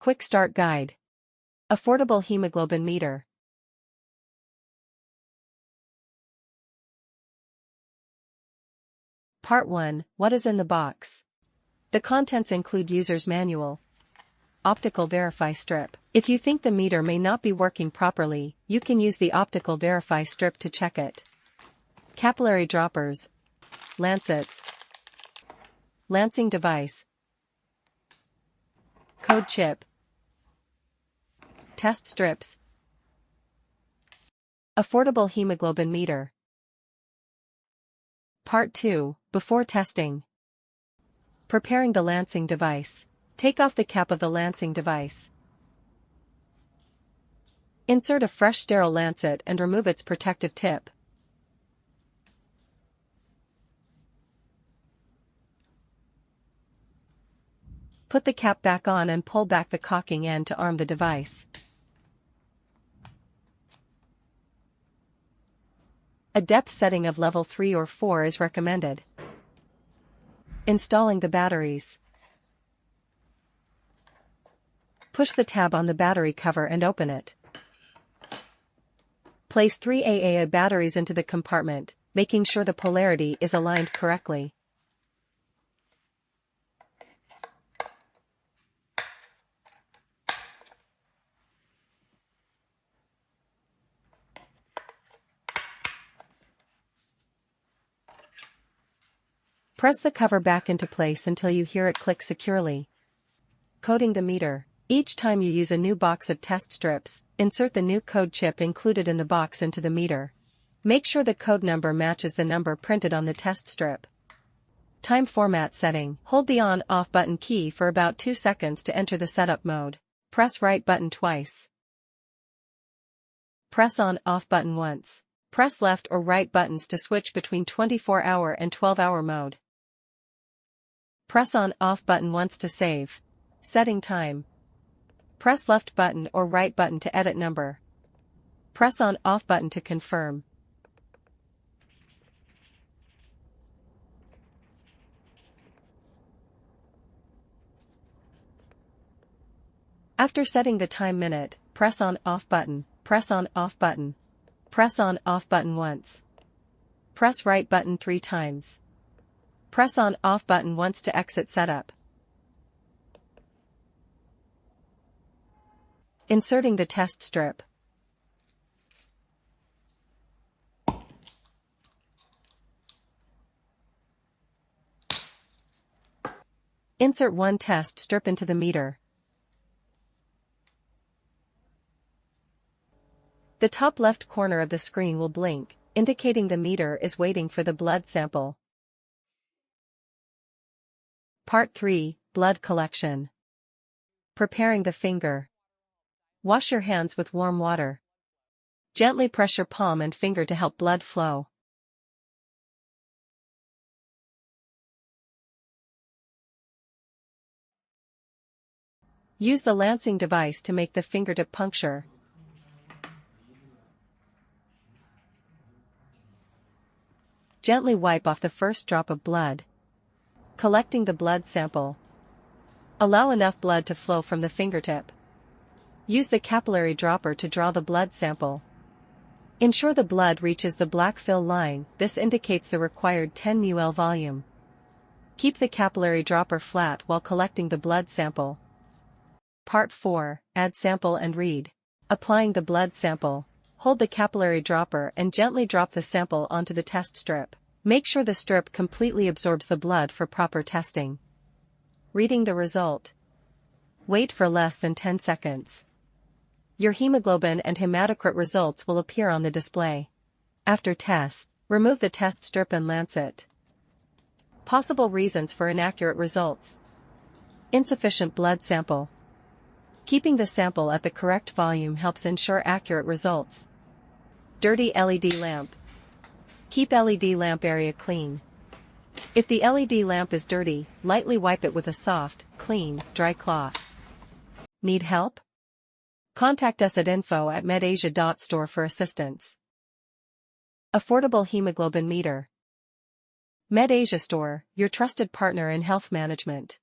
Quick Start Guide. Affordable Hemoglobin Meter. Part 1. What is in the box? The contents include user's manual. Optical Verify strip. If you think the meter may not be working properly, you can use the Optical Verify strip to check it. Capillary droppers. Lancets. Lancing device. Code chip. Test strips. Affordable hemoglobin meter. Part 2. Before testing. Preparing the lancing device. Take off the cap of the lancing device. Insert a fresh sterile lancet and remove its protective tip. Put the cap back on and pull back the cocking end to arm the device. A depth setting of level 3 or 4 is recommended. Installing the batteries. Push the tab on the battery cover and open it. Place 3 AAA batteries into the compartment, making sure the polarity is aligned correctly. Press the cover back into place until you hear it click securely. Coding the meter. Each time you use a new box of test strips, insert the new code chip included in the box into the meter. Make sure the code number matches the number printed on the test strip. Time format setting. Hold the on/off button key for about 2 seconds to enter the setup mode. Press right button twice. Press on/off button once. Press left or right buttons to switch between 24-hour and 12-hour mode. Press on/off button once to save. Setting time. Press left button or right button to edit number. Press on/off button to confirm. After setting the time minute, press on/off button, press on/off button. Press on/off button once. Press right button 3 times. Press on/off button once to exit setup. Inserting the test strip. Insert one test strip into the meter. The top left corner of the screen will blink, indicating the meter is waiting for the blood sample. Part 3. Blood collection. Preparing the finger. Wash your hands with warm water. Gently press your palm and finger to help blood flow. Use the lancing device to make the fingertip puncture. Gently wipe off the first drop of blood. Collecting the blood sample. Allow enough blood to flow from the fingertip. Use the capillary dropper to draw the blood sample. Ensure the blood reaches the black fill line, this indicates the required 10 ml volume. Keep the capillary dropper flat while collecting the blood sample. Part 4. Add sample and read. Applying the blood sample. Hold the capillary dropper and gently drop the sample onto the test strip. Make sure the strip completely absorbs the blood for proper testing. Reading the result. Wait for less than 10 seconds. Your hemoglobin and hematocrit results will appear on the display. After test, remove the test strip and lancet. Possible reasons for inaccurate results. Insufficient blood sample. Keeping the sample at the correct volume helps ensure accurate results. Dirty LED lamp. Keep LED lamp area clean. If the LED lamp is dirty, lightly wipe it with a soft, clean, dry cloth. Need help? Contact us at info@medasia.store for assistance. Affordable hemoglobin meter. MedAsia Store, your trusted partner in health management.